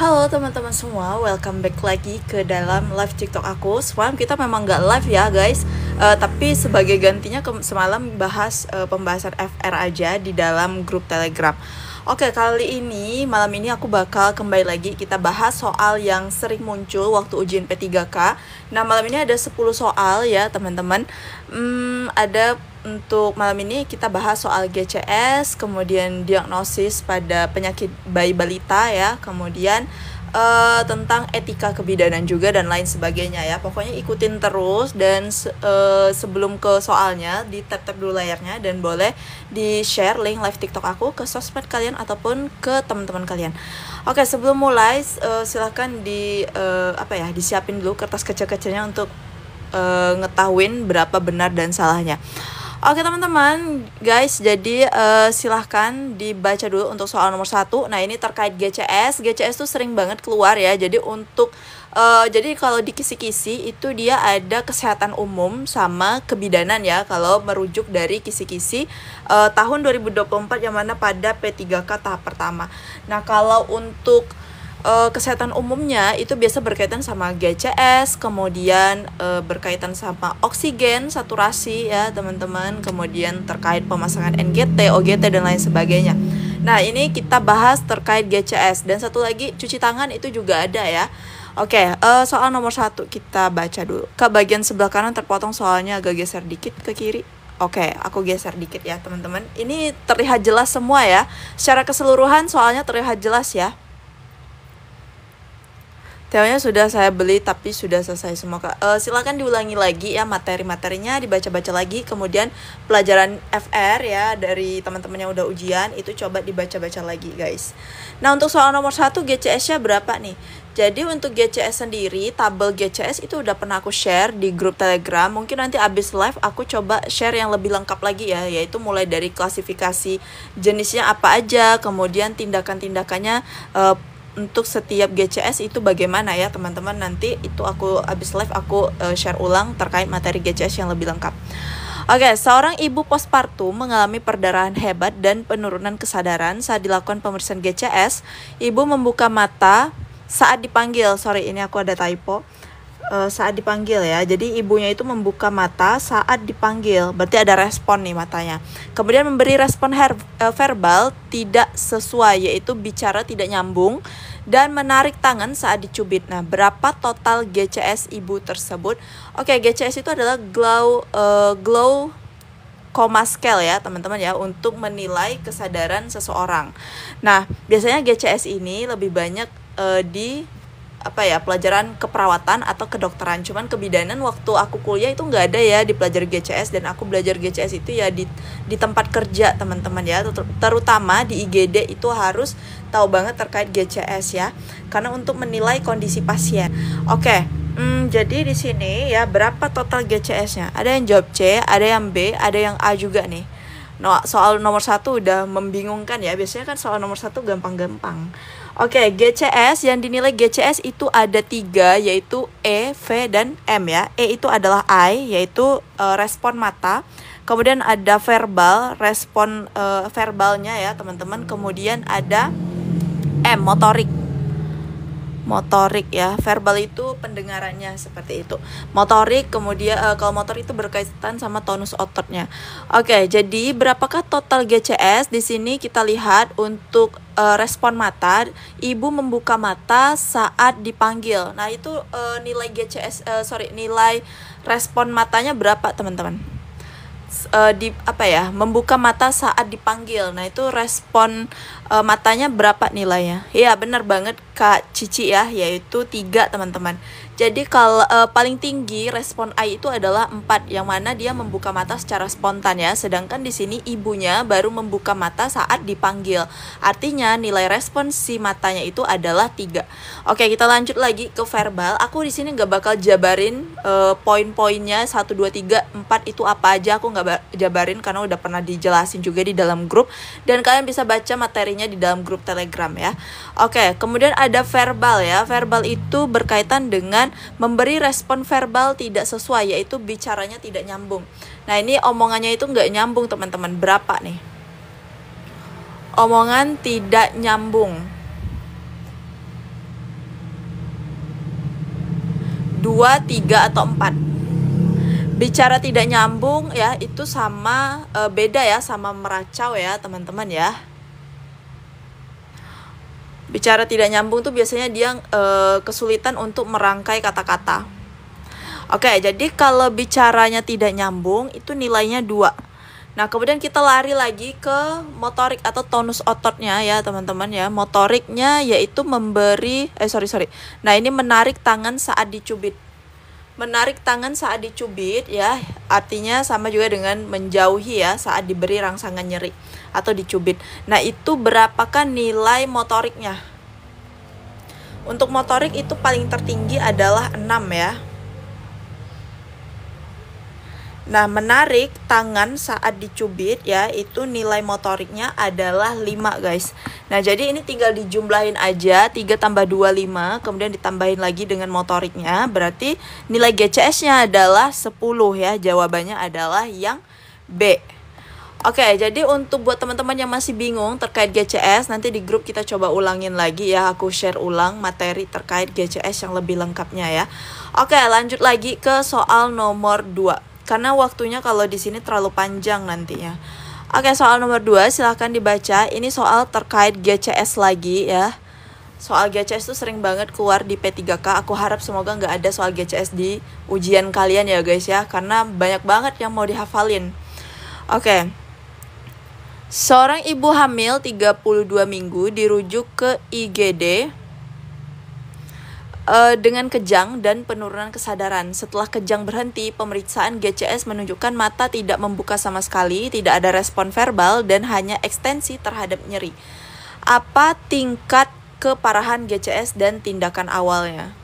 Halo teman-teman semua, welcome back lagi ke dalam live TikTok aku. Semalam kita memang nggak live ya guys, tapi sebagai gantinya semalam bahas pembahasan FR aja di dalam grup Telegram. Oke, kali ini malam ini aku bakal kembali lagi kita bahas soal yang sering muncul waktu ujian P3K. Nah, malam ini ada 10 soal ya teman-teman. Ada untuk malam ini kita bahas soal GCS, kemudian diagnosis pada penyakit bayi balita ya, kemudian tentang etika kebidanan juga dan lain sebagainya ya. Pokoknya ikutin terus dan sebelum ke soalnya di tap dulu layarnya dan boleh di share link live TikTok aku ke sosmed kalian ataupun ke teman-teman kalian. Oke, sebelum mulai silahkan disiapin dulu kertas kecil-kecilnya untuk ngetahuin berapa benar dan salahnya. Oke teman-teman, guys, jadi silahkan dibaca dulu untuk soal nomor 1. Nah, ini terkait GCS. GCS tuh sering banget keluar ya. Jadi jadi kalau di kisi-kisi itu dia ada kesehatan umum sama kebidanan ya. Kalau merujuk dari kisi-kisi tahun 2024 yang mana pada P3K tahap pertama. Nah, kalau untuk kesehatan umumnya itu biasa berkaitan sama GCS, kemudian berkaitan sama oksigen, saturasi ya teman-teman, kemudian terkait pemasangan NGT, OGT dan lain sebagainya. Nah, ini kita bahas terkait GCS dan satu lagi cuci tangan itu juga ada ya. Oke, soal nomor 1 kita baca dulu. Ke bagian sebelah kanan terpotong soalnya agak geser dikit ke kiri. Oke, aku geser dikit ya teman-teman. Ini terlihat jelas semua ya. Secara keseluruhan soalnya terlihat jelas ya. Teonya sudah saya beli tapi sudah selesai semua Kak. Silakan diulangi lagi ya materi-materinya, dibaca-baca lagi. Kemudian pelajaran FR ya dari teman-teman yang udah ujian itu coba dibaca-baca lagi guys. Nah, untuk soal nomor 1 GCS-nya berapa nih? Jadi untuk GCS sendiri, tabel GCS itu udah pernah aku share di grup Telegram. Mungkin nanti abis live aku coba share yang lebih lengkap lagi ya, yaitu mulai dari klasifikasi jenisnya apa aja, kemudian tindakan-tindakannya untuk setiap GCS itu bagaimana ya teman-teman. Nanti itu aku abis live aku share ulang terkait materi GCS yang lebih lengkap. Oke, seorang ibu postpartum mengalami perdarahan hebat dan penurunan kesadaran saat dilakukan pemeriksaan GCS. Ibu membuka mata saat dipanggil. Sorry, ini aku ada typo. Saat dipanggil ya. Jadi ibunya itu membuka mata saat dipanggil. Berarti ada respon nih matanya. Kemudian memberi respon verbal tidak sesuai, yaitu bicara tidak nyambung dan menarik tangan saat dicubit. Nah, berapa total GCS ibu tersebut? Oke, GCS itu adalah glow coma scale ya teman-teman ya, untuk menilai kesadaran seseorang. Nah, biasanya GCS ini lebih banyak di pelajaran keperawatan atau kedokteran. Cuman kebidanan waktu aku kuliah itu nggak ada ya di pelajaran GCS, dan aku belajar GCS itu ya di tempat kerja teman-teman ya, terutama di IGD itu harus tahu banget terkait GCS ya, karena untuk menilai kondisi pasien. Oke, jadi di sini ya berapa total GCS-nya? Ada yang jawab C, ada yang B, ada yang A juga nih. No, soal nomor 1 udah membingungkan ya. Biasanya kan soal nomor 1 gampang-gampang. Oke, GCS yang dinilai GCS itu ada 3, yaitu E, V, dan M ya. E itu adalah eye, yaitu respon mata. Kemudian ada verbal, respon verbalnya ya teman-teman. Kemudian ada M, motorik ya. Verbal itu pendengarannya seperti itu. Motorik, kemudian kalau motor itu berkaitan sama tonus ototnya. Oke, jadi berapakah total GCS? Di sini kita lihat untuk respon mata, ibu membuka mata saat dipanggil. Nah, itu nilai nilai respon matanya berapa teman-teman? Membuka mata saat dipanggil. Nah, itu respon matanya berapa nilainya? Iya, benar banget Kak Cici ya, yaitu 3 teman-teman. Jadi kalau paling tinggi respon I itu adalah 4, yang mana dia membuka mata secara spontan ya. Sedangkan di sini ibunya baru membuka mata saat dipanggil. Artinya nilai respon si matanya itu adalah 3. Oke, kita lanjut lagi ke verbal. Aku di sini nggak bakal jabarin poin-poinnya 1, 2, 3, 4 itu apa aja. Aku nggak jabarin karena udah pernah dijelasin juga di dalam grup. Dan kalian bisa baca materinya di dalam grup Telegram ya. Oke, kemudian ada verbal ya. Verbal itu berkaitan dengan memberi respon verbal tidak sesuai, yaitu bicaranya tidak nyambung. Nah, ini omongannya itu nggak nyambung teman-teman. Berapa nih? Omongan tidak nyambung. 2, 3, atau 4. Bicara tidak nyambung ya, itu sama beda ya sama meracau ya teman-teman ya. Bicara tidak nyambung tuh biasanya dia kesulitan untuk merangkai kata-kata. Oke, jadi kalau bicaranya tidak nyambung itu nilainya 2. Nah, kemudian kita lari lagi ke motorik atau tonus ototnya ya teman-teman ya. Motoriknya yaitu memberi, Nah, ini menarik tangan saat dicubit. Menarik tangan saat dicubit ya, artinya sama juga dengan menjauhi ya saat diberi rangsangan nyeri atau dicubit. Nah, itu berapakah nilai motoriknya? Untuk motorik itu paling tertinggi adalah 6 ya. Nah, menarik tangan saat dicubit ya, itu nilai motoriknya adalah 5 guys. Nah, jadi ini tinggal dijumlahin aja, 3 tambah 2, 5, kemudian ditambahin lagi dengan motoriknya. Berarti nilai GCS-nya adalah 10 ya, jawabannya adalah yang B. Oke, jadi untuk buat teman-teman yang masih bingung terkait GCS, nanti di grup kita coba ulangin lagi ya, aku share ulang materi terkait GCS yang lebih lengkapnya ya. Oke, lanjut lagi ke soal nomor 2. Karena waktunya kalau di sini terlalu panjang nantinya. Oke, soal nomor 2 silahkan dibaca. Ini soal terkait GCS lagi ya. Soal GCS itu sering banget keluar di P3K. Aku harap semoga nggak ada soal GCS di ujian kalian ya guys ya. Karena banyak banget yang mau dihafalin. Oke. Seorang ibu hamil 32 minggu dirujuk ke IGD dengan kejang dan penurunan kesadaran. Setelah kejang berhenti, pemeriksaan GCS menunjukkan mata tidak membuka sama sekali, tidak ada respon verbal, dan hanya ekstensi terhadap nyeri. Apa tingkat keparahan GCS dan tindakan awalnya?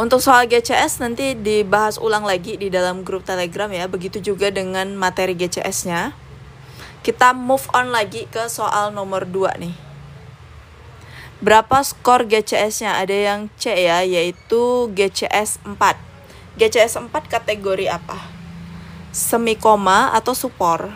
Untuk soal GCS nanti dibahas ulang lagi di dalam grup Telegram ya. Begitu juga dengan materi GCS-nya. Kita move on lagi ke soal nomor 2 nih. Berapa skor GCS-nya? Ada yang C ya, yaitu GCS 4. GCS 4 kategori apa? Semikoma atau supor?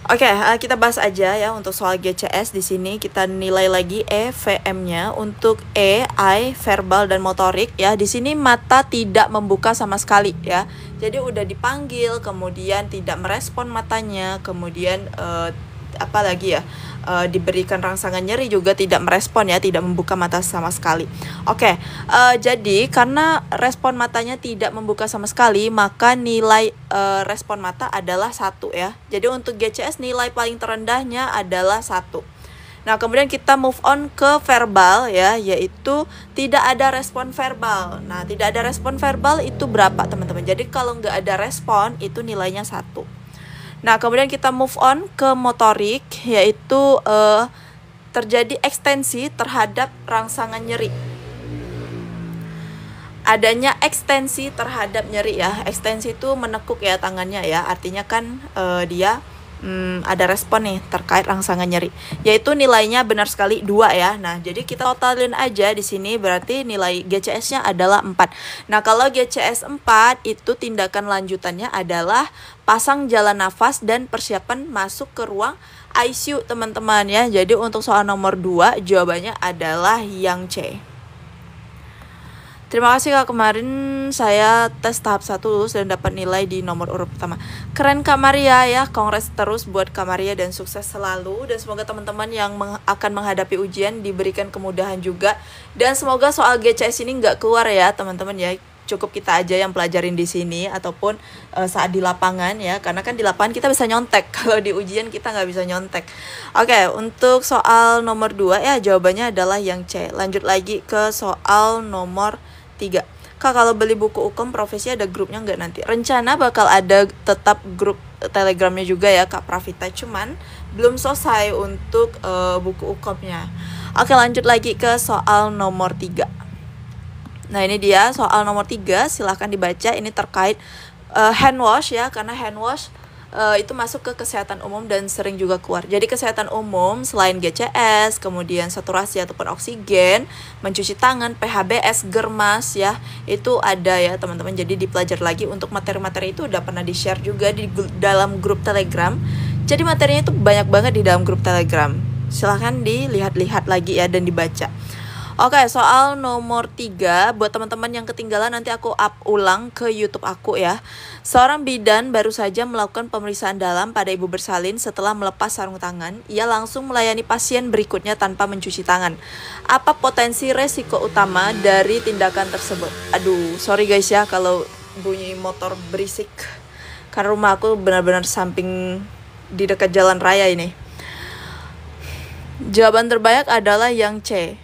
Oke, kita bahas aja ya untuk soal GCS. Di sini kita nilai lagi VM-nya. Untuk I, verbal dan motorik ya. Di sini mata tidak membuka sama sekali ya. Jadi udah dipanggil, kemudian tidak merespon matanya, kemudian apa lagi ya, diberikan rangsangan nyeri juga tidak merespon ya, tidak membuka mata sama sekali. Oke, jadi karena respon matanya tidak membuka sama sekali, maka nilai respon mata adalah 1 ya. Jadi untuk GCS nilai paling terendahnya adalah 1. Nah, kemudian kita move on ke verbal ya, yaitu tidak ada respon verbal. Nah, tidak ada respon verbal itu berapa teman-teman? Jadi kalau nggak ada respon itu nilainya 1. Nah, kemudian kita move on ke motorik, yaitu terjadi ekstensi terhadap rangsangan nyeri. Adanya ekstensi terhadap nyeri ya. Ekstensi itu menekuk ya tangannya ya, artinya kan dia ada respon nih terkait rangsangan nyeri, yaitu nilainya benar sekali 2 ya. Nah, jadi kita totalin aja di sini, berarti nilai GCS-nya adalah 4. Nah, kalau GCS 4 itu tindakan lanjutannya adalah pasang jalan nafas dan persiapan masuk ke ruang ICU teman-teman ya. Jadi untuk soal nomor 2 jawabannya adalah yang C. Terima kasih Kak, kemarin saya tes tahap 1 lulus dan dapat nilai di nomor urut pertama. Keren Kak Maria ya, kongres terus buat Kak Maria dan sukses selalu. Dan semoga teman-teman yang akan menghadapi ujian diberikan kemudahan juga. Dan semoga soal GCS ini nggak keluar ya teman-teman ya. Cukup kita aja yang pelajarin di sini ataupun saat di lapangan ya. Karena kan di lapangan kita bisa nyontek, kalau di ujian kita nggak bisa nyontek. Oke, untuk soal nomor 2 ya jawabannya adalah yang C. Lanjut lagi ke soal nomor 3. Kak, kalau beli buku Ukom profesi ada grupnya nggak nanti? Rencana bakal ada tetap grup Telegramnya juga ya Kak Pravita, cuman belum selesai untuk buku Ukomnya. Oke, lanjut lagi ke soal nomor 3. Nah, ini dia soal nomor 3, silahkan dibaca. Ini terkait hand wash ya, karena hand wash itu masuk ke kesehatan umum dan sering juga keluar. Jadi kesehatan umum selain GCS, kemudian saturasi ataupun oksigen, mencuci tangan, PHBS, germas ya, itu ada ya teman-teman. Jadi dipelajari lagi. Untuk materi-materi itu udah pernah di-share juga di dalam grup Telegram. Jadi materinya itu banyak banget di dalam grup Telegram. Silahkan dilihat-lihat lagi ya dan dibaca. Oke, soal nomor 3, buat teman-teman yang ketinggalan nanti aku up ulang ke YouTube aku ya. Seorang bidan baru saja melakukan pemeriksaan dalam pada ibu bersalin setelah melepas sarung tangan. Ia langsung melayani pasien berikutnya tanpa mencuci tangan. Apa potensi resiko utama dari tindakan tersebut? Aduh, sorry guys ya kalau bunyi motor berisik. Karena rumah aku benar-benar samping di dekat jalan raya ini. Jawaban terbanyak adalah yang C.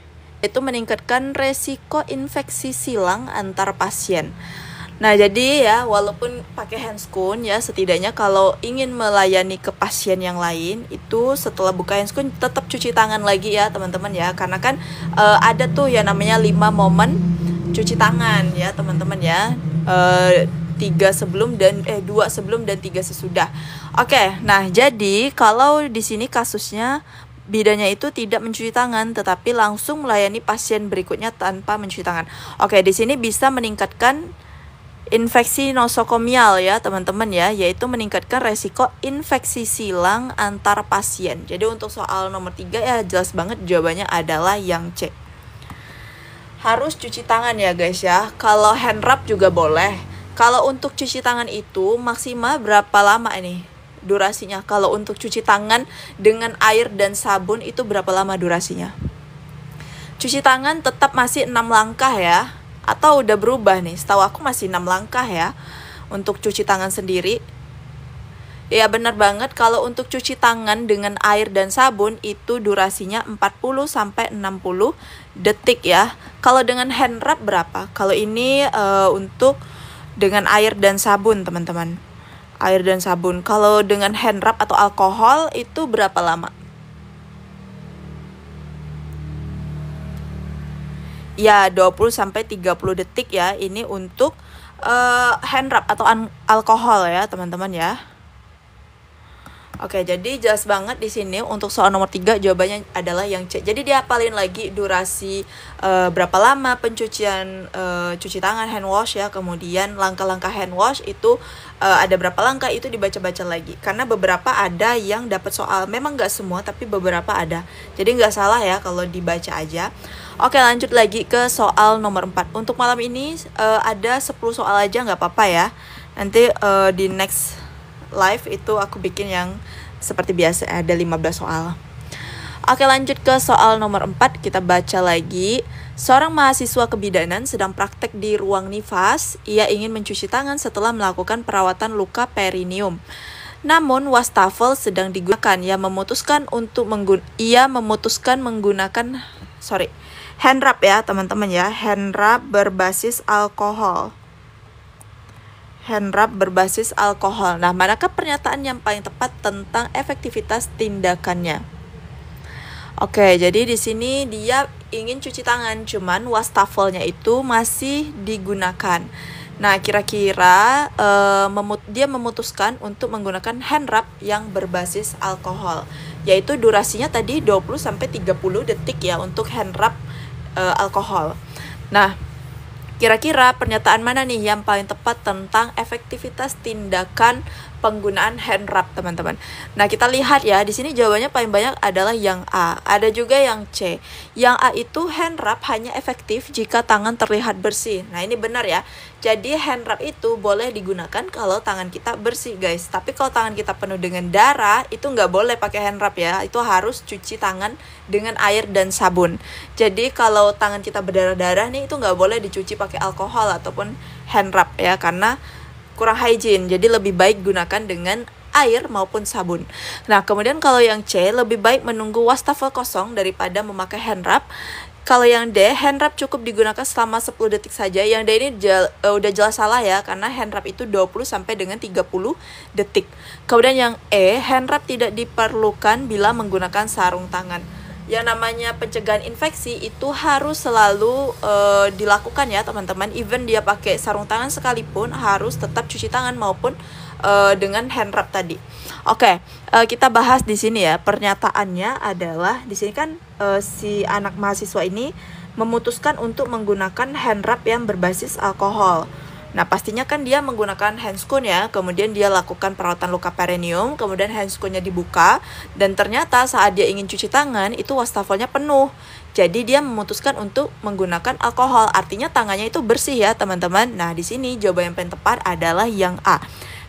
Itu meningkatkan resiko infeksi silang antar pasien. Nah, jadi ya walaupun pakai handscoon ya, setidaknya kalau ingin melayani ke pasien yang lain itu setelah buka handscoon tetap cuci tangan lagi ya teman-teman ya. Karena kan ada tuh ya namanya 5 momen cuci tangan ya teman-teman ya. 2 sebelum dan 3 sesudah. Oke, nah jadi kalau di sini kasusnya bidannya itu tidak mencuci tangan tetapi langsung melayani pasien berikutnya tanpa mencuci tangan. Oke, di sini bisa meningkatkan infeksi nosokomial ya teman-teman ya, yaitu meningkatkan resiko infeksi silang antar pasien. Jadi untuk soal nomor 3 ya jelas banget jawabannya adalah yang C. Harus cuci tangan ya guys ya. Kalau hand rub juga boleh. Kalau untuk cuci tangan itu maksimal berapa lama ini durasinya? Kalau untuk cuci tangan dengan air dan sabun itu berapa lama durasinya? Cuci tangan tetap masih 6 langkah ya. Atau udah berubah nih? Setahu aku masih 6 langkah ya untuk cuci tangan sendiri. Ya benar banget, kalau untuk cuci tangan dengan air dan sabun itu durasinya 40-60 detik ya. Kalau dengan hand rub berapa? Kalau ini untuk dengan air dan sabun teman-teman. Air dan sabun. Kalau dengan hand rub atau alkohol itu berapa lama? Ya 20-30 detik ya. Ini untuk hand rub atau alkohol ya teman-teman ya. Oke, jadi jelas banget di sini untuk soal nomor 3 jawabannya adalah yang C. Jadi dia hafalin lagi durasi berapa lama pencucian cuci tangan hand wash ya, kemudian langkah-langkah hand wash itu ada berapa langkah itu dibaca-baca lagi. Karena beberapa ada yang dapat soal, memang nggak semua tapi beberapa ada. Jadi nggak salah ya kalau dibaca aja. Oke, lanjut lagi ke soal nomor 4. Untuk malam ini ada 10 soal aja nggak apa-apa ya. Nanti di next live itu aku bikin yang seperti biasa ada 15 soal. Oke, lanjut ke soal nomor 4. Kita baca lagi. Seorang mahasiswa kebidanan sedang praktek di ruang nifas. Ia ingin mencuci tangan setelah melakukan perawatan luka perineum. Namun wastafel sedang digunakan. Ia memutuskan menggunakan hand rub ya teman-teman ya. Hand rub berbasis alkohol. Hand rub berbasis alkohol. Nah, manakah pernyataan yang paling tepat tentang efektivitas tindakannya? Oke, jadi di sini dia ingin cuci tangan, cuman wastafelnya itu masih digunakan. Nah, kira-kira dia memutuskan untuk menggunakan hand rub yang berbasis alkohol, yaitu durasinya tadi 20-30 detik ya untuk hand rub alkohol. Nah, kira-kira pernyataan mana nih yang paling tepat tentang efektivitas tindakan penggunaan hand rub, teman-teman? Nah, kita lihat ya, di sini jawabannya paling banyak adalah yang A. Ada juga yang C. Yang A itu hand rub hanya efektif jika tangan terlihat bersih. Nah, ini benar ya. Jadi hand rub itu boleh digunakan kalau tangan kita bersih, guys. Tapi kalau tangan kita penuh dengan darah, itu nggak boleh pakai hand rub ya. Itu harus cuci tangan dengan air dan sabun. Jadi kalau tangan kita berdarah-darah nih, itu nggak boleh dicuci pakai alkohol ataupun hand rub ya, karena kurang hygiene. Jadi lebih baik gunakan dengan air maupun sabun. Nah, kemudian kalau yang C, lebih baik menunggu wastafel kosong daripada memakai hand rub. Kalau yang D, hand rub cukup digunakan selama 10 detik saja. Yang D ini udah jelas salah ya, karena hand rub itu 20 sampai dengan 30 detik. Kemudian yang E, hand rub tidak diperlukan bila menggunakan sarung tangan. Yang namanya pencegahan infeksi itu harus selalu dilakukan ya teman-teman. Even dia pakai sarung tangan sekalipun harus tetap cuci tangan maupun dengan hand rub tadi. Oke, kita bahas di sini ya. Pernyataannya adalah di sini kan si anak mahasiswa ini memutuskan untuk menggunakan hand rub yang berbasis alkohol. Nah, pastinya kan dia menggunakan handscoon ya, kemudian dia lakukan perawatan luka perineum, kemudian handscoonnya dibuka, dan ternyata saat dia ingin cuci tangan, itu wastafelnya penuh. Jadi dia memutuskan untuk menggunakan alkohol, artinya tangannya itu bersih ya teman-teman. Nah, di sini jawaban yang paling tepat adalah yang A.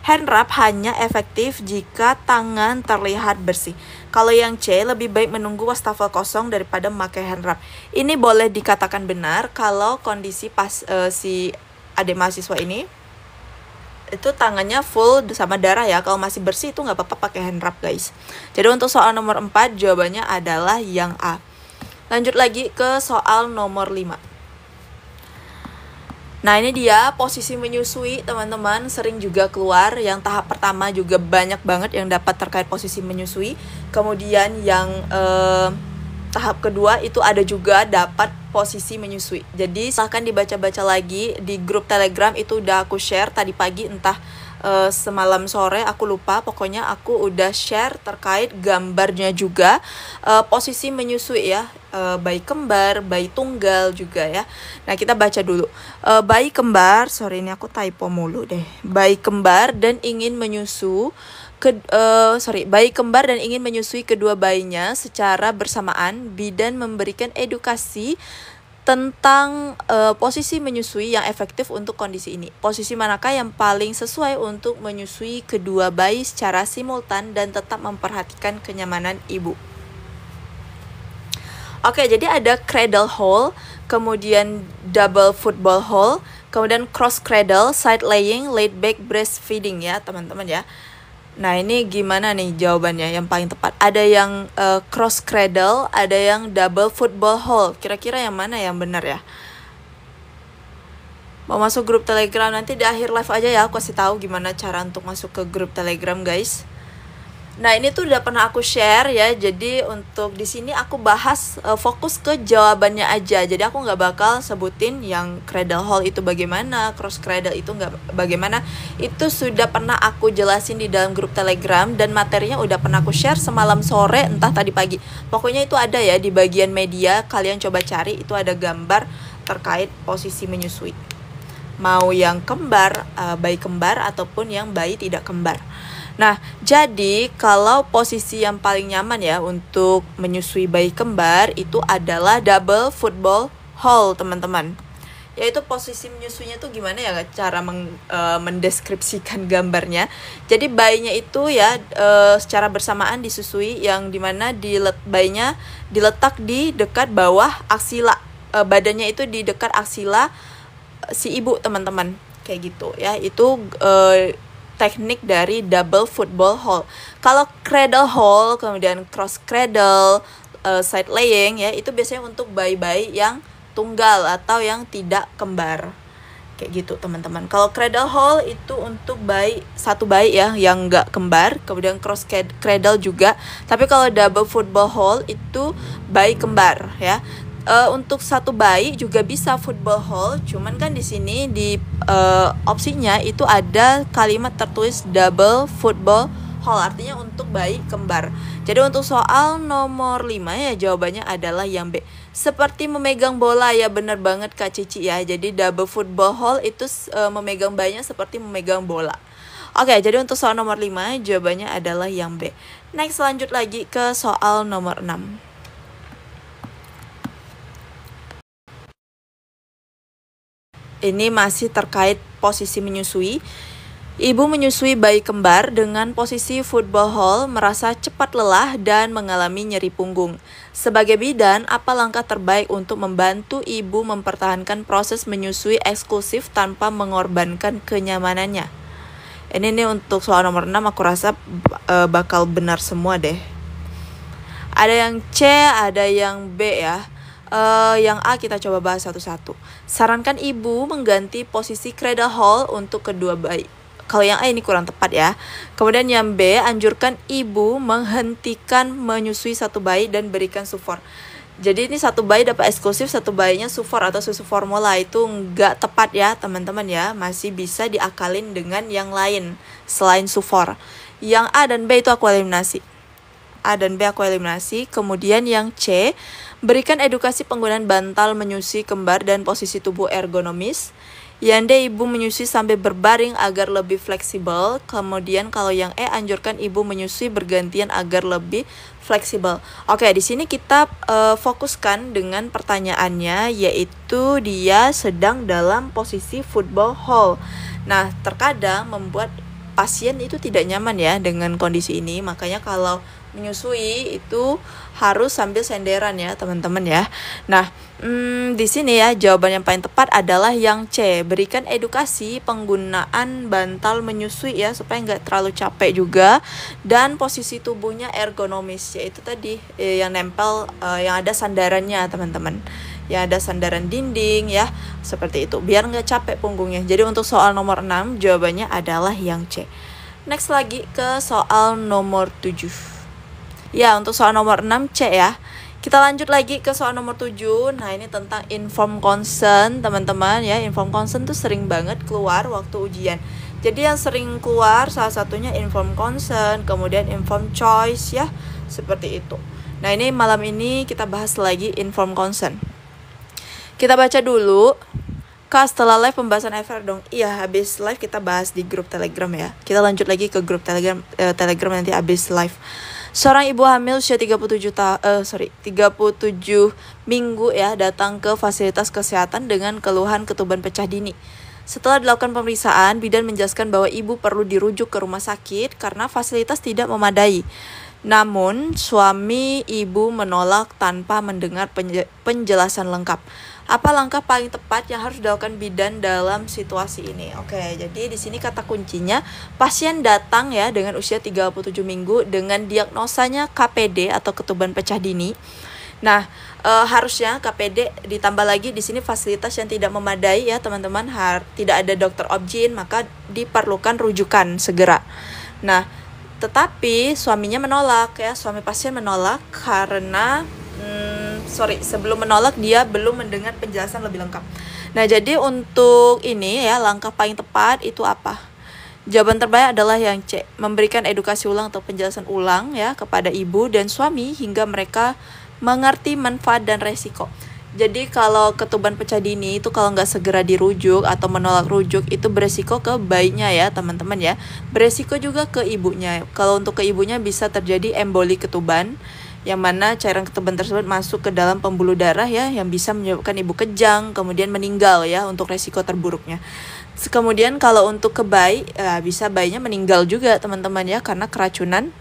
Hand rub hanya efektif jika tangan terlihat bersih. Kalau yang C, lebih baik menunggu wastafel kosong daripada memakai hand rub. Ini boleh dikatakan benar kalau kondisi si adik mahasiswa ini itu tangannya full sama darah ya. Kalau masih bersih itu nggak apa-apa pakai hand rub guys. Jadi untuk soal nomor 4 jawabannya adalah yang A. Lanjut lagi ke soal nomor 5. Nah, ini dia posisi menyusui teman-teman, sering juga keluar. Yang tahap pertama juga banyak banget yang dapat terkait posisi menyusui. Kemudian yang tahap kedua itu ada juga dapat posisi menyusui. Jadi silahkan dibaca-baca lagi di grup Telegram, itu udah aku share tadi pagi, entah semalam sore aku lupa, pokoknya aku udah share terkait gambarnya juga posisi menyusui ya, bayi kembar, bayi tunggal juga ya. Nah, kita baca dulu. Bayi kembar, sorry ini aku typo mulu deh. Bayi kembar dan ingin bayi kembar dan ingin menyusui kedua bayinya secara bersamaan. Bidan memberikan edukasi tentang posisi menyusui yang efektif untuk kondisi ini. Posisi manakah yang paling sesuai untuk menyusui kedua bayi secara simultan dan tetap memperhatikan kenyamanan ibu? Oke, jadi ada cradle hold, kemudian double football hold, kemudian cross cradle, side laying, laid back breastfeeding ya teman-teman ya. Nah, ini gimana nih jawabannya yang paling tepat? Ada yang cross cradle, ada yang double football hold. Kira-kira yang mana yang benar ya? Mau masuk grup Telegram, nanti di akhir live aja ya aku kasih tahu gimana cara untuk masuk ke grup Telegram guys. Nah, ini tuh udah pernah aku share ya. Jadi untuk di sini aku bahas fokus ke jawabannya aja. Jadi aku nggak bakal sebutin yang cradle hold itu bagaimana, cross cradle itu nggak bagaimana. Itu sudah pernah aku jelasin di dalam grup Telegram dan materinya udah pernah aku share semalam sore entah tadi pagi. Pokoknya itu ada ya di bagian media, kalian coba cari, itu ada gambar terkait posisi menyusui. Mau yang kembar, bayi kembar ataupun yang bayi tidak kembar. Nah, jadi kalau posisi yang paling nyaman ya untuk menyusui bayi kembar itu adalah double football hold teman-teman. Yaitu posisi menyusuinya tuh gimana ya cara mendeskripsikan gambarnya. Jadi bayinya itu ya secara bersamaan disusui, yang dimana bayinya diletak di dekat bawah aksila, badannya itu di dekat aksila si ibu teman-teman, kayak gitu ya. Itu teknik dari double football hold. Kalau cradle hold, kemudian cross cradle, side laying ya, itu biasanya untuk bayi-bayi yang tunggal atau yang tidak kembar. Kayak gitu teman-teman. Kalau cradle hold itu untuk satu bayi ya yang nggak kembar, kemudian cross cradle juga. Tapi kalau double football hold itu bayi kembar ya. Untuk satu bayi juga bisa football hold, cuman kan di sini di opsinya itu ada kalimat tertulis double football hold, artinya untuk bayi kembar. Jadi untuk soal nomor 5 ya jawabannya adalah yang B. Seperti memegang bola ya, bener banget Kak Cici ya. Jadi double football hold itu memegang bayinya seperti memegang bola. Oke, jadi untuk soal nomor 5 jawabannya adalah yang B. Next, lanjut lagi ke soal nomor 6. Ini masih terkait posisi menyusui. Ibu menyusui bayi kembar dengan posisi football hold, merasa cepat lelah dan mengalami nyeri punggung. Sebagai bidan, apa langkah terbaik untuk membantu ibu mempertahankan proses menyusui eksklusif tanpa mengorbankan kenyamanannya? Ini nih untuk soal nomor 6 aku rasa bakal benar semua deh. Ada yang C, ada yang B ya. Yang A kita coba bahas satu-satu. Sarankan ibu mengganti posisi cradle hold untuk kedua bayi. Kalau yang A ini kurang tepat ya. Kemudian yang B, anjurkan ibu menghentikan menyusui satu bayi dan berikan sufor. Jadi ini satu bayi dapat eksklusif, satu bayinya sufor atau susu formula. Itu nggak tepat ya teman-teman ya. Masih bisa diakalin dengan yang lain selain sufor. Yang A dan B itu aku eliminasi. A dan B aku eliminasi. Kemudian yang C, berikan edukasi penggunaan bantal menyusui kembar dan posisi tubuh ergonomis. Yang D, ibu menyusui sambil berbaring agar lebih fleksibel. Kemudian kalau yang E, anjurkan ibu menyusui bergantian agar lebih fleksibel. Oke, di sini kita fokuskan dengan pertanyaannya, yaitu dia sedang dalam posisi football hall. Nah, terkadang membuat pasien itu tidak nyaman ya dengan kondisi ini. Makanya kalau menyusui itu harus sambil senderan ya teman-teman ya. Nah, di sini ya jawaban yang paling tepat adalah yang C. Berikan edukasi penggunaan bantal menyusui ya supaya nggak terlalu capek juga, dan posisi tubuhnya ergonomis, yaitu tadi yang nempel, yang ada sandarannya teman-teman, yang ada sandaran dinding ya, seperti itu biar nggak capek punggungnya. Jadi untuk soal nomor 6 jawabannya adalah yang C. Next lagi ke soal nomor 7. Ya, untuk soal nomor 6 C ya. Kita lanjut lagi ke soal nomor 7. Nah, ini tentang informed consent, teman-teman ya. Informed consent tuh sering banget keluar waktu ujian. Jadi yang sering keluar salah satunya informed consent, kemudian informed choice ya, seperti itu. Nah, ini malam ini kita bahas lagi informed consent. Kita baca dulu. Kak, setelah live pembahasan FR dong. Iya, habis live kita bahas di grup Telegram ya. Kita lanjut lagi ke grup Telegram nanti habis live. Seorang ibu hamil usia 37 minggu ya datang ke fasilitas kesehatan dengan keluhan ketuban pecah dini. Setelah dilakukan pemeriksaan, bidan menjelaskan bahwa ibu perlu dirujuk ke rumah sakit karena fasilitas tidak memadai. Namun, suami ibu menolak tanpa mendengar penjelasan lengkap. Apa langkah paling tepat yang harus dilakukan bidan dalam situasi ini? Oke, jadi di sini kata kuncinya pasien datang ya dengan usia 37 minggu dengan diagnosanya KPD atau ketuban pecah dini. Nah, harusnya KPD ditambah lagi di sini fasilitas yang tidak memadai ya teman-teman, tidak ada dokter obgyn, maka diperlukan rujukan segera. Nah, tetapi suaminya menolak ya, suami pasien menolak karena sebelum menolak dia belum mendengar penjelasan lebih lengkap. Nah, jadi untuk ini ya langkah paling tepat itu apa? Jawaban terbaik adalah yang C, memberikan edukasi ulang atau penjelasan ulang ya kepada ibu dan suami hingga mereka mengerti manfaat dan resiko. Jadi kalau ketuban pecah dini itu kalau nggak segera dirujuk atau menolak rujuk itu beresiko ke bayinya ya teman-teman ya. Beresiko juga ke ibunya. Kalau untuk ke ibunya bisa terjadi emboli ketuban, yang mana cairan ketuban tersebut masuk ke dalam pembuluh darah ya, yang bisa menyebabkan ibu kejang, kemudian meninggal ya untuk resiko terburuknya. Kemudian kalau untuk ke bayi, bisa bayinya meninggal juga teman-teman ya, karena keracunan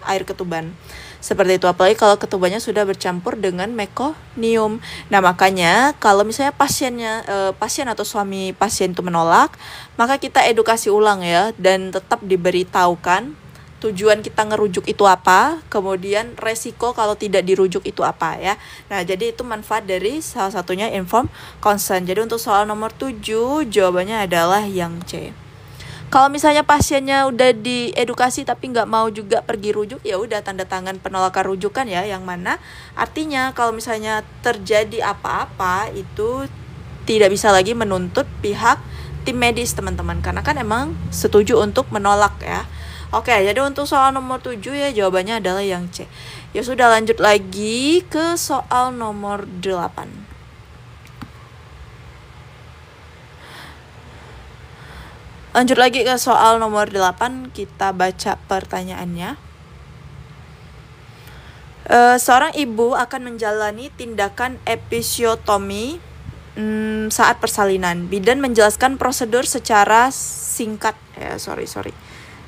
air ketuban. Seperti itu, apalagi kalau ketubannya sudah bercampur dengan mekonium. Nah, makanya kalau misalnya pasien atau suami pasien itu menolak, maka kita edukasi ulang ya, dan tetap diberitahukan tujuan kita ngerujuk itu apa, kemudian resiko kalau tidak dirujuk itu apa ya. Nah, jadi itu manfaat dari salah satunya informed consent. Jadi untuk soal nomor 7 jawabannya adalah yang C. Kalau misalnya pasiennya udah diedukasi tapi nggak mau juga pergi rujuk, ya udah tanda tangan penolakan rujukan ya, yang mana artinya kalau misalnya terjadi apa-apa itu tidak bisa lagi menuntut pihak tim medis teman-teman, karena kan emang setuju untuk menolak ya. Oke, jadi untuk soal nomor 7 ya jawabannya adalah yang C. Ya sudah, lanjut lagi ke soal nomor 8. Lanjut lagi ke soal nomor 8, kita baca pertanyaannya. Seorang ibu akan menjalani tindakan episiotomi saat persalinan. Bidan menjelaskan prosedur secara singkat.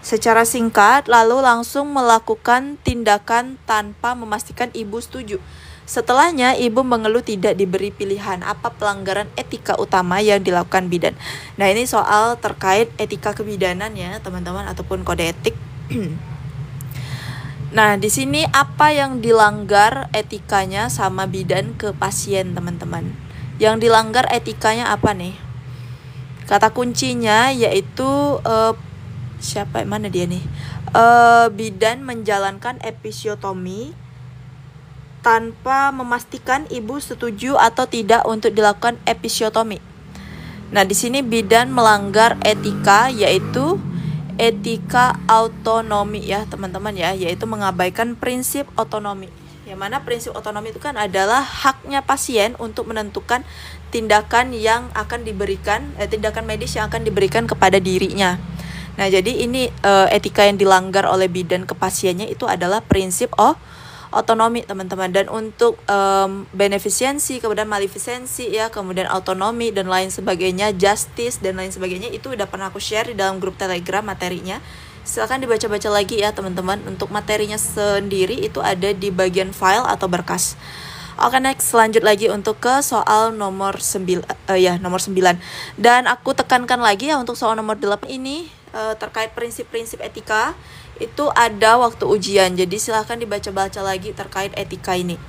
Secara singkat, lalu langsung melakukan tindakan tanpa memastikan ibu setuju. Setelahnya, ibu mengeluh tidak diberi pilihan. Apa pelanggaran etika utama yang dilakukan bidan? Nah, ini soal terkait etika kebidanan ya, teman-teman, ataupun kode etik. Nah, di sini apa yang dilanggar etikanya sama bidan ke pasien, teman-teman? Yang dilanggar etikanya apa nih? Kata kuncinya yaitu bidan menjalankan episiotomi tanpa memastikan ibu setuju atau tidak untuk dilakukan episiotomi. Nah, di sini bidan melanggar etika, yaitu etika autonomi ya, teman-teman ya, yaitu mengabaikan prinsip otonomi. Ya, Yang mana prinsip otonomi itu kan adalah haknya pasien untuk menentukan tindakan yang akan diberikan, tindakan medis yang akan diberikan kepada dirinya. Nah, jadi ini etika yang dilanggar oleh bidan ke pasiennya itu adalah prinsip otonomi, teman-teman. Dan untuk beneficiency, kemudian maleficence ya, kemudian autonomy dan lain sebagainya, justice dan lain sebagainya, itu udah pernah aku share di dalam grup Telegram materinya. Silakan dibaca-baca lagi ya, teman-teman. Untuk materinya sendiri itu ada di bagian file atau berkas. Oke, next, lanjut lagi untuk ke soal nomor 9. Dan aku tekankan lagi ya untuk soal nomor 8 ini terkait prinsip-prinsip etika. Itu ada waktu ujian, jadi silahkan dibaca-baca lagi terkait etika ini.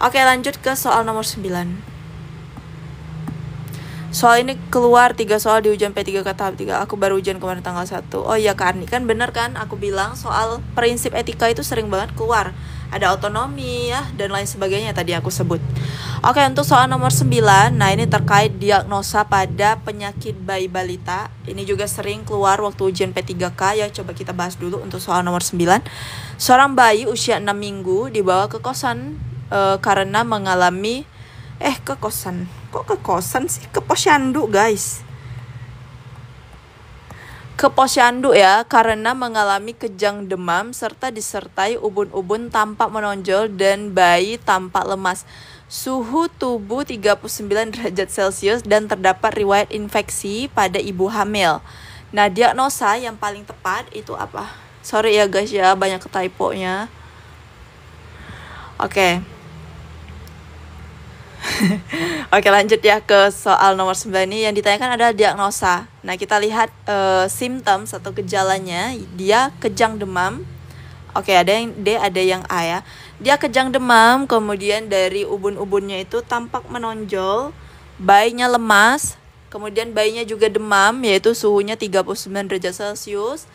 Oke, lanjut ke soal nomor 9. Soal ini keluar 3 soal di ujian P3K tahap 3. Aku baru ujian kemarin tanggal 1. Oh iya Kak Arni, kan bener kan aku bilang soal prinsip etika itu sering banget keluar. Ada otonomi ya, dan lain sebagainya tadi aku sebut. Oke, untuk soal nomor 9, nah ini terkait diagnosa pada penyakit bayi balita. Ini juga sering keluar waktu ujian P3K ya, coba kita bahas dulu untuk soal nomor 9. Seorang bayi usia 6 minggu dibawa ke kosan karena mengalami ke kosan. Kok ke kosan sih? Ke posyandu, guys. Ke posyandu ya, karena mengalami kejang demam serta disertai ubun-ubun tampak menonjol dan bayi tampak lemas. Suhu tubuh 39 derajat Celcius dan terdapat riwayat infeksi pada ibu hamil. Nah, diagnosa yang paling tepat itu apa? Sorry ya guys ya, banyak typo-nya. Oke. Oke, lanjut ya ke soal nomor 9 ini. Yang ditanyakan adalah diagnosa. Nah, kita lihat symptoms atau gejalanya. Dia kejang demam. Oke, ada yang D, ada yang A ya. Dia kejang demam, kemudian dari ubun-ubunnya itu tampak menonjol, bayinya lemas, kemudian bayinya juga demam, yaitu suhunya 39 derajat Celcius.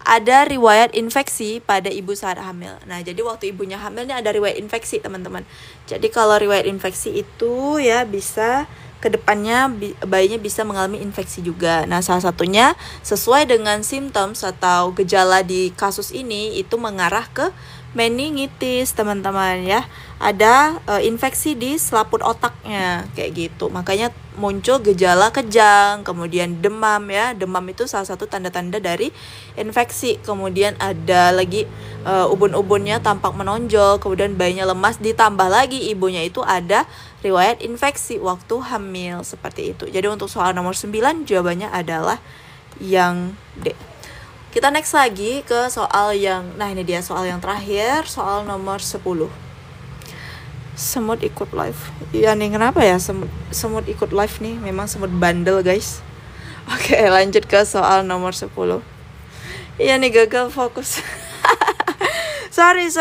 Ada riwayat infeksi pada ibu saat hamil. Nah, jadi waktu ibunya hamil ini ada riwayat infeksi, teman-teman. Jadi kalau riwayat infeksi itu ya bisa kedepannya bayinya bisa mengalami infeksi juga. Nah, salah satunya sesuai dengan symptoms atau gejala di kasus ini itu mengarah ke meningitis, teman-teman ya. Ada infeksi di selaput otaknya kayak gitu. Makanya muncul gejala kejang, kemudian demam ya. Demam itu salah satu tanda-tanda dari infeksi. Kemudian ada lagi ubun-ubunnya tampak menonjol, kemudian bayinya lemas, ditambah lagi ibunya itu ada riwayat infeksi waktu hamil, seperti itu. Jadi untuk soal nomor 9 jawabannya adalah yang D. Kita next lagi ke soal yang, nah ini dia soal yang terakhir, soal nomor 10. Semut ikut live. Iya nih, kenapa ya semut ikut live nih? Memang semut bandel, guys. Oke, lanjut ke soal nomor 10. Iya nih, gagal fokus. Sorry.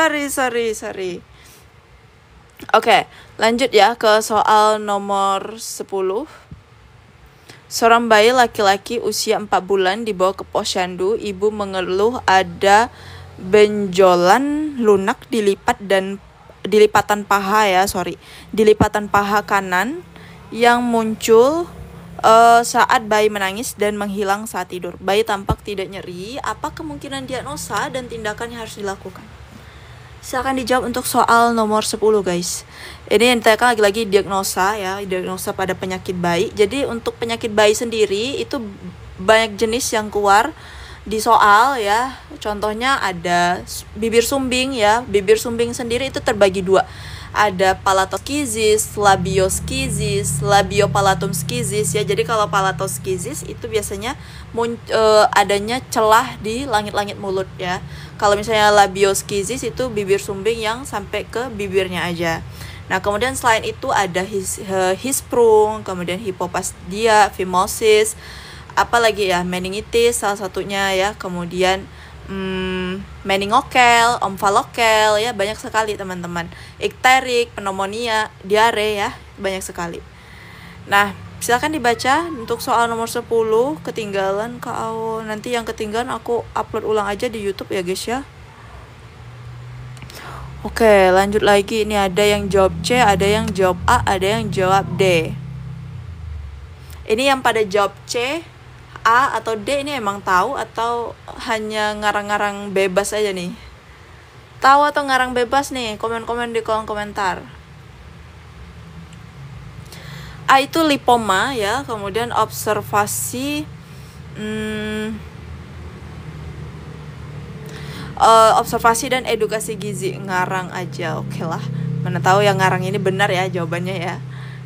Oke, lanjut ya ke soal nomor 10. Seorang bayi laki-laki usia 4 bulan dibawa ke posyandu. Ibu mengeluh ada benjolan lunak di lipatan paha kanan yang muncul saat bayi menangis dan menghilang saat tidur. Bayi tampak tidak nyeri. Apa kemungkinan diagnosa dan tindakan yang harus dilakukan? Silakan dijawab untuk soal nomor 10, guys. Ini yang ditanyakan lagi-lagi diagnosa ya, diagnosa pada penyakit bayi. Jadi untuk penyakit bayi sendiri itu banyak jenis yang keluar di soal ya. Contohnya ada bibir sumbing ya. Bibir sumbing sendiri itu terbagi 2. Ada palatoschisis, labioskisis, labiopalatumskisis ya. Jadi kalau palatoschisis itu biasanya adanya celah di langit-langit mulut ya. Kalau misalnya labioskisis itu bibir sumbing yang sampai ke bibirnya aja. Nah, kemudian selain itu ada hisprung, kemudian hipoplasdia, phimosis, apalagi ya, meningitis salah satunya ya, kemudian meningokel, omfalokel ya, banyak sekali teman-teman. Ikterik, pneumonia, diare ya, banyak sekali. Nah, silakan dibaca untuk soal nomor 10, ketinggalan KAO. Nanti yang ketinggalan aku upload ulang aja di YouTube ya guys ya. Oke, lanjut lagi. Ini ada yang jawab C, ada yang jawab A, ada yang jawab D. Ini yang pada jawab C, A atau D ini emang tahu atau hanya ngarang-ngarang bebas aja nih? Tahu atau ngarang bebas nih, komen-komen di kolom komentar. A itu lipoma ya, kemudian observasi observasi dan edukasi gizi, ngarang aja, oke lah. Mana tahu yang ngarang ini benar ya jawabannya ya.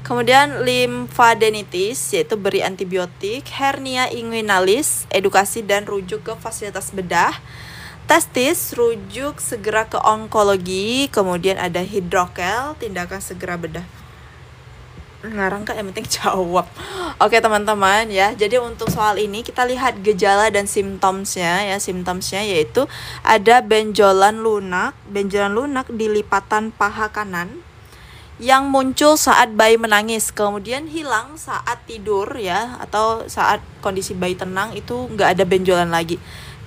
Kemudian limfadenitis, yaitu beri antibiotik. Hernia inguinalis, edukasi dan rujuk ke fasilitas bedah. Testis, rujuk segera ke onkologi. Kemudian ada hidrokel, tindakan segera bedah. Ngarang kak, yang penting jawab. Oke teman-teman ya, jadi untuk soal ini kita lihat gejala dan simptomsnya ya. Simptomsnya yaitu ada benjolan lunak di lipatan paha kanan yang muncul saat bayi menangis, kemudian hilang saat tidur ya, atau saat kondisi bayi tenang itu nggak ada benjolan lagi,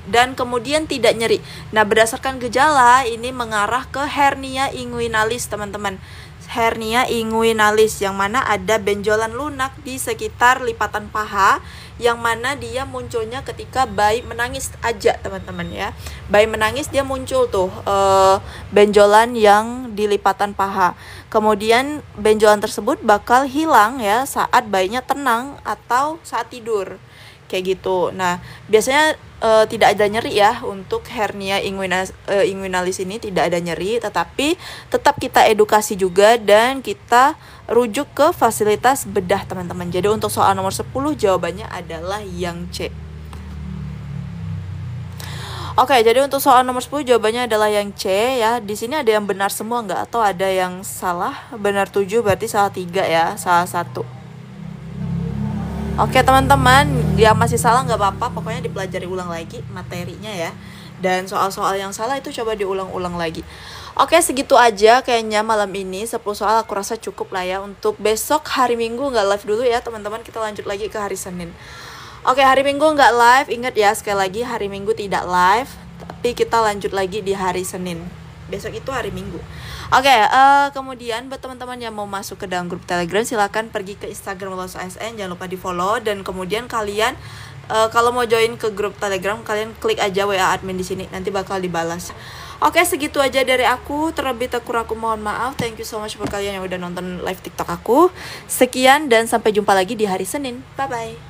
dan kemudian tidak nyeri. Nah, berdasarkan gejala ini mengarah ke hernia inguinalis teman-teman. Hernia inguinalis yang mana ada benjolan lunak di sekitar lipatan paha, yang mana dia munculnya ketika bayi menangis aja teman-teman ya. Bayi menangis dia muncul tuh benjolan yang di lipatan paha. Kemudian benjolan tersebut bakal hilang ya saat bayinya tenang atau saat tidur. Kayak gitu. Nah, biasanya tidak ada nyeri ya untuk hernia inguinalis ini, tidak ada nyeri, tetapi tetap kita edukasi juga dan kita rujuk ke fasilitas bedah teman-teman. Jadi untuk soal nomor 10 jawabannya adalah yang C. Oke, jadi untuk soal nomor 10 jawabannya adalah yang C ya. Di sini ada yang benar semua nggak atau ada yang salah? Benar 7 berarti salah 3 ya, salah 1. Oke teman-teman, yang masih salah nggak apa-apa, pokoknya dipelajari ulang lagi materinya ya. Dan soal-soal yang salah itu coba diulang-ulang lagi. Oke, segitu aja kayaknya malam ini. 10 soal aku rasa cukup lah ya. Untuk besok hari Minggu nggak live dulu ya teman-teman, kita lanjut lagi ke hari Senin. Oke, hari Minggu nggak live, ingat ya sekali lagi hari Minggu tidak live, tapi kita lanjut lagi di hari Senin. Besok itu hari Minggu. Oke, kemudian buat teman-teman yang mau masuk ke dalam grup Telegram, silakan pergi ke Instagram Lolos ASN, jangan lupa di follow, dan kemudian kalian kalau mau join ke grup Telegram, kalian klik aja WA admin di sini, nanti bakal dibalas. Oke, segitu aja dari aku. Terlebih kurang aku mohon maaf. Thank you so much buat kalian yang udah nonton live TikTok aku. Sekian dan sampai jumpa lagi di hari Senin. Bye bye.